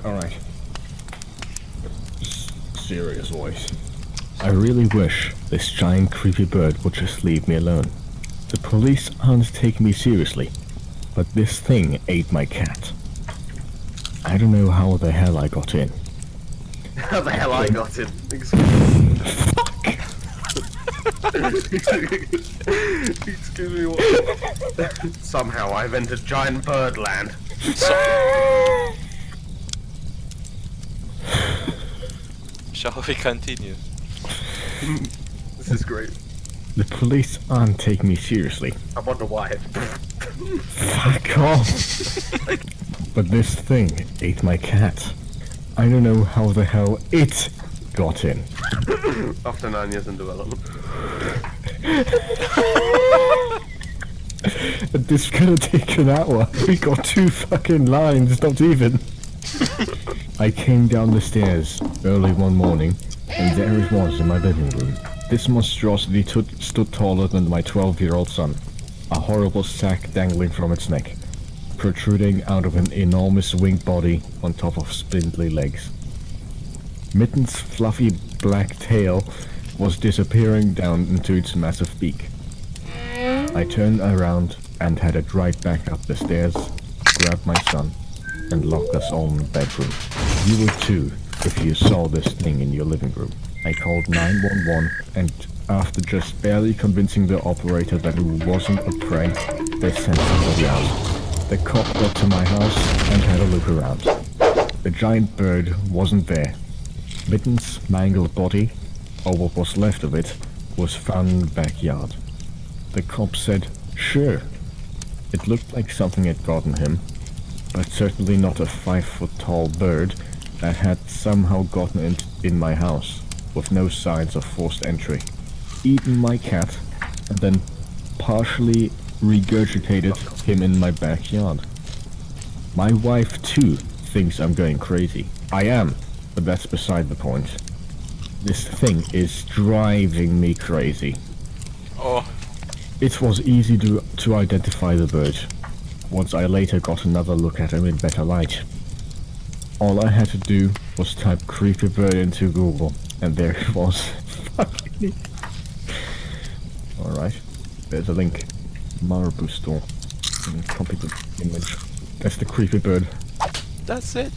Alright. Serious voice. I really wish this giant creepy bird would just leave me alone. The police aren't taking me seriously, but this thing ate my cat. I don't know how the hell I got in. How the hell I got in? Fuck! Excuse me, what? Somehow I've entered giant birdland. Shall we continue? This is great. The police aren't taking me seriously. I wonder why. Fuck off! But this thing ate my cat. I don't know how the hell it got in. After 9 years in development. This is gonna take an hour. We got 2 fucking lines, not even. I came down the stairs early one morning, and there it was in my living room. This monstrosity stood taller than my 12-year-old son, a horrible sack dangling from its neck, protruding out of an enormous winged body on top of spindly legs. Mitten's fluffy black tail was disappearing down into its massive beak. I turned around and headed right back up the stairs, grabbed my son, and locked us all in the bedroom. You would too, if you saw this thing in your living room. I called 911, and after just barely convincing the operator that it wasn't a prank, they sent somebody out. The cop got to my house and had a look around. The giant bird wasn't there. Mitten's mangled body, or what was left of it, was found in the backyard. The cop said, sure. It looked like something had gotten him, but certainly not a 5-foot-tall bird that had somehow gotten in my house, with no signs of forced entry, eaten my cat, and then partially regurgitated him in my backyard. My wife too thinks I'm going crazy. I am, but that's beside the point. This thing is driving me crazy. Oh. It was easy to identify the bird, once I later got another look at him in better light. All I had to do was type creepy bird into Google, and there it was. Fucking Alright, there's a link. Marabou store. Copy the image. That's the creepy bird. That's it.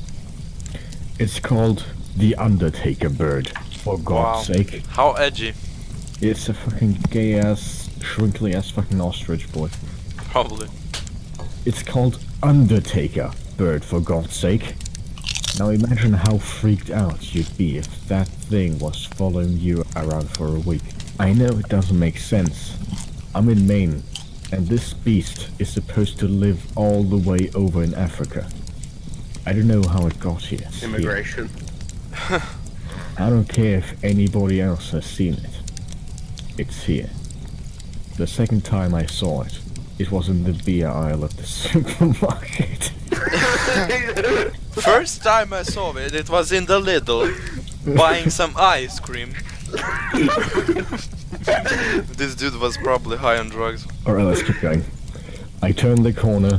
It's called the Undertaker bird, for God's sake. How edgy. It's a fucking gay-ass, shrinkly-ass fucking ostrich, boy. Probably. It's called Undertaker bird, for God's sake. Now imagine how freaked out you'd be if that thing was following you around for a week. I know it doesn't make sense. I'm in Maine, and this beast is supposed to live all the way over in Africa. I don't know how it got here. Immigration. I don't care if anybody else has seen it. It's here. The second time I saw it, it was in the beer aisle at the supermarket. First time I saw it, it was in the Lidl, buying some ice cream. This dude was probably high on drugs. Alright, let's keep going. I turned the corner,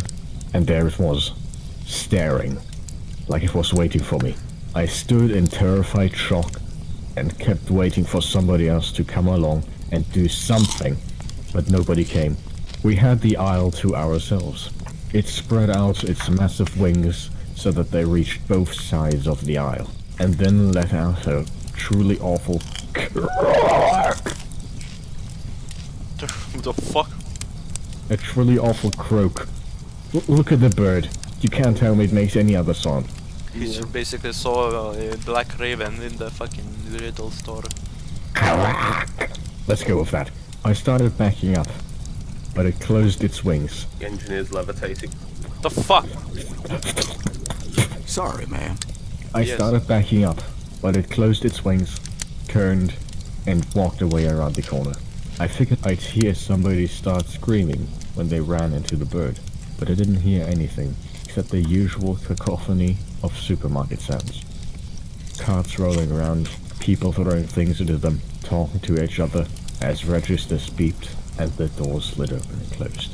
and there it was, staring, like it was waiting for me. I stood in terrified shock, and kept waiting for somebody else to come along and do something, but nobody came. We had the aisle to ourselves. It spread out its massive wings so that they reached both sides of the aisle, and then let out a truly awful croak. What the fuck? A truly awful croak. Look at the bird. You can't tell me it makes any other sound. He just basically saw a black raven in the fucking Lidl store. Let's go with that. I started backing up, but it closed its wings. The engineer's levitating. The fuck? Sorry, man. I started backing up, but it closed its wings, turned, and walked away around the corner. I figured I'd hear somebody start screaming when they ran into the bird, but I didn't hear anything except the usual cacophony of supermarket sounds. Carts rolling around, people throwing things into them, talking to each other as registers beeped and the doors slid open and closed.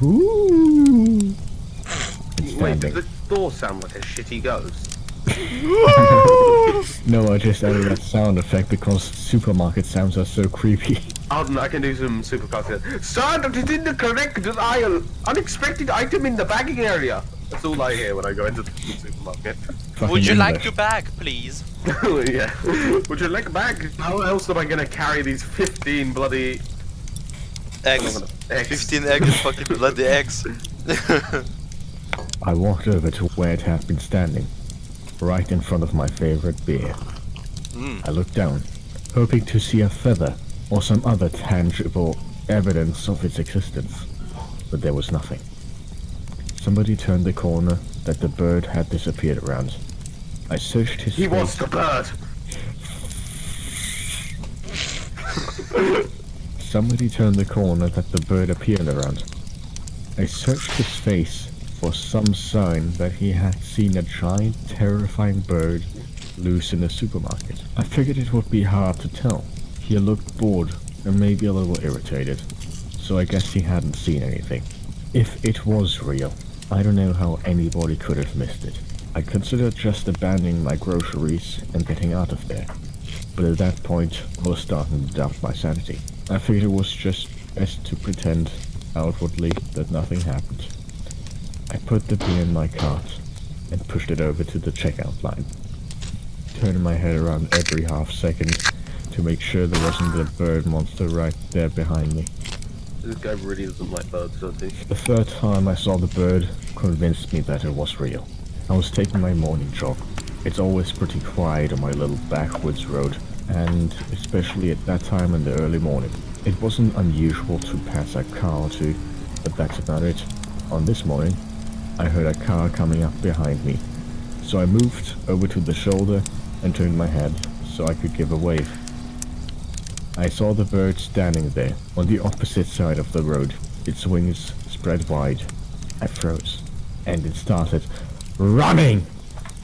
Ooh. And Wait, standing. door sound like a shitty ghost? No, I just added that sound effect because supermarket sounds are so creepy. Alden, I can do some supercars. Sir, that is in the correct aisle. Unexpected item in the bagging area. That's all I hear when I go into the supermarket. Fucking Would you like English. to bag, please? Yeah. Would you like a bag? How else am I gonna carry these 15 bloody Eggs. eggs? 15 eggs, fucking bloody eggs. I walked over to where it had been standing, right in front of my favorite beer. I looked down, hoping to see a feather or some other tangible evidence of its existence, but there was nothing. Somebody turned the corner that the bird had disappeared around. I searched his He face. wants the bird. Somebody turned the corner that the bird appeared around. I searched his face for some sign that he had seen a giant, terrifying bird loose in the supermarket. I figured it would be hard to tell. He looked bored and maybe a little irritated, so I guess he hadn't seen anything. If it was real, I don't know how anybody could have missed it. I considered just abandoning my groceries and getting out of there, but at that point I was starting to doubt my sanity. I figured it was just best to pretend outwardly that nothing happened. I put the beer in my cart and pushed it over to the checkout line, turning my head around every half second to make sure there wasn't a bird monster right there behind me. This guy really doesn't like birds, does he? The third time I saw the bird convinced me that it was real. I was taking my morning jog. It's always pretty quiet on my little backwoods road, and especially at that time in the early morning. It wasn't unusual to pass a car or two, but that's about it. On this morning, I heard a car coming up behind me, so I moved over to the shoulder and turned my head so I could give a wave. I saw the bird standing there on the opposite side of the road, its wings spread wide. I froze, and it started running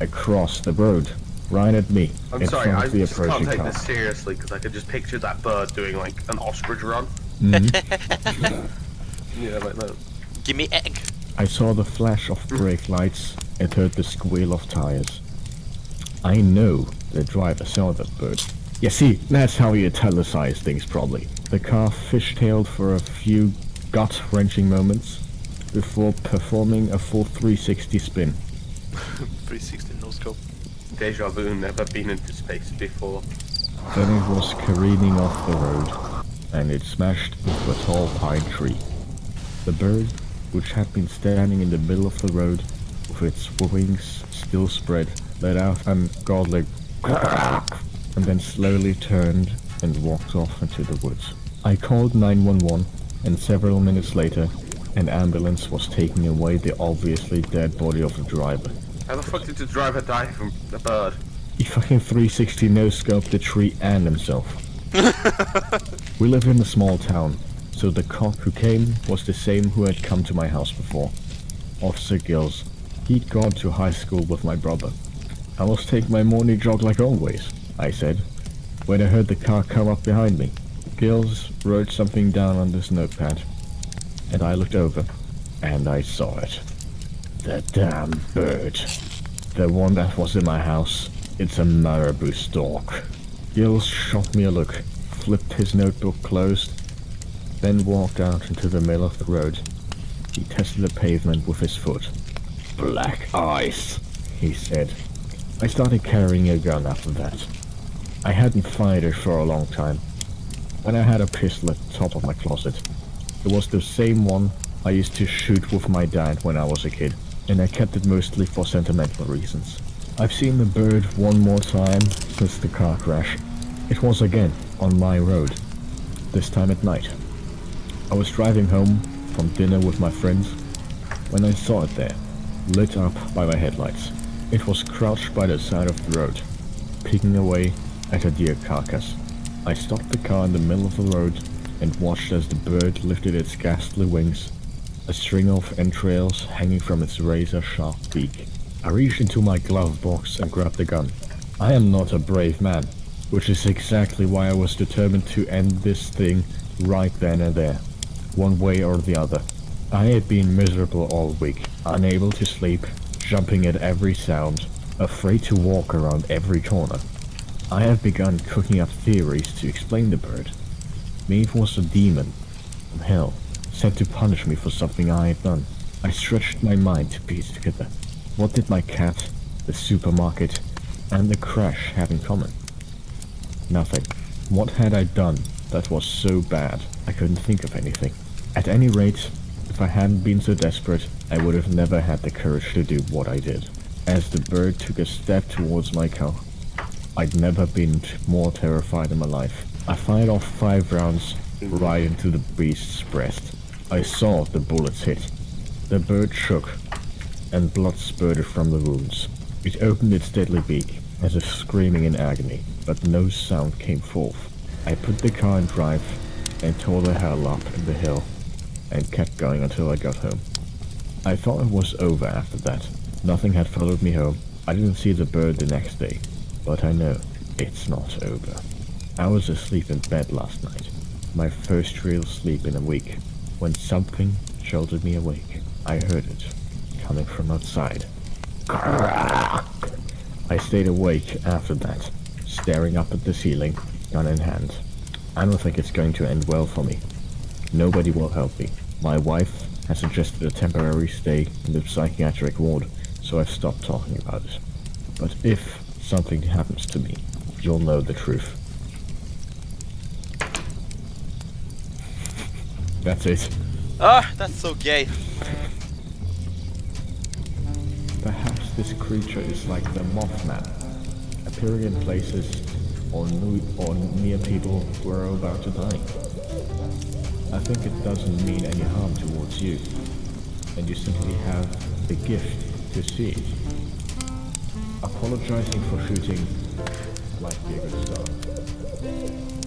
across the road, right at me, I'm in sorry, front I of the just can't approaching take car. this seriously because I could just picture that bird doing like an ostrich run. Yeah, like that. Give me egg. I saw the flash of brake lights and heard the squeal of tires. I know the driver saw that bird. Yeah, see, that's how you italicize things probably. The car fishtailed for a few gut-wrenching moments before performing a full 360 spin. 360 no scope. Deja vu, never been into space before. Then it was careening off the road, and it smashed into a tall pine tree. The bird, which had been standing in the middle of the road, with its wings still spread, let out an godly and then slowly turned and walked off into the woods. I called 911, and several minutes later, an ambulance was taking away the obviously dead body of the driver. How the fuck did the driver die from the bird? He fucking 360 no-scoped the tree and himself. We live in a small town, so the cop who came was the same who had come to my house before. Officer Gills. He'd gone to high school with my brother. I was taking my morning jog like always, I said, when I heard the car come up behind me. Gills wrote something down on this notepad, and I looked over, and I saw it. The damn bird. The one that was in my house. It's a marabou stork. Gills shot me a look, flipped his notebook closed, then walked out into the middle of the road. He tested the pavement with his foot. Black ice, he said. I started carrying a gun after that. I hadn't fired it for a long time. When I had a pistol at the top of my closet. It was the same one I used to shoot with my dad when I was a kid, and I kept it mostly for sentimental reasons. I've seen the bird one more time since the car crash. It was again on my road, this time at night. I was driving home from dinner with my friends when I saw it there, lit up by my headlights. It was crouched by the side of the road, picking away at a deer carcass. I stopped the car in the middle of the road and watched as the bird lifted its ghastly wings, a string of entrails hanging from its razor-sharp beak. I reached into my glove box and grabbed the gun. I am not a brave man, which is exactly why I was determined to end this thing right then and there, one way or the other. I had been miserable all week, unable to sleep, jumping at every sound, afraid to walk around every corner. I have begun cooking up theories to explain the bird. Maybe it was a demon from hell, sent to punish me for something I had done. I stretched my mind to piece together. What did my cat, the supermarket, and the crash have in common? Nothing. What had I done that was so bad I couldn't think of anything? At any rate, if I hadn't been so desperate, I would have never had the courage to do what I did. As the bird took a step towards my car, I'd never been more terrified in my life. I fired off 5 rounds right into the beast's breast. I saw the bullets hit. The bird shook, and blood spurted from the wounds. It opened its deadly beak, as if screaming in agony, but no sound came forth. I put the car in drive, and tore the hell up in the hill, and kept going until I got home. I thought it was over after that. Nothing had followed me home. I didn't see the bird the next day, but I know it's not over. I was asleep in bed last night, my first real sleep in a week, when something jolted me awake. I heard it, coming from outside. I stayed awake after that, staring up at the ceiling, gun in hand. I don't think it's going to end well for me. Nobody will help me. My wife has suggested a temporary stay in the psychiatric ward, so I've stopped talking about it. But if something happens to me, you'll know the truth. That's it. Ah, that's so gay. Perhaps this creature is like the Mothman, appearing in places or near people who are about to die. I think it doesn't mean any harm towards you, and you simply have the gift to see it. Apologizing for shooting might be a good start.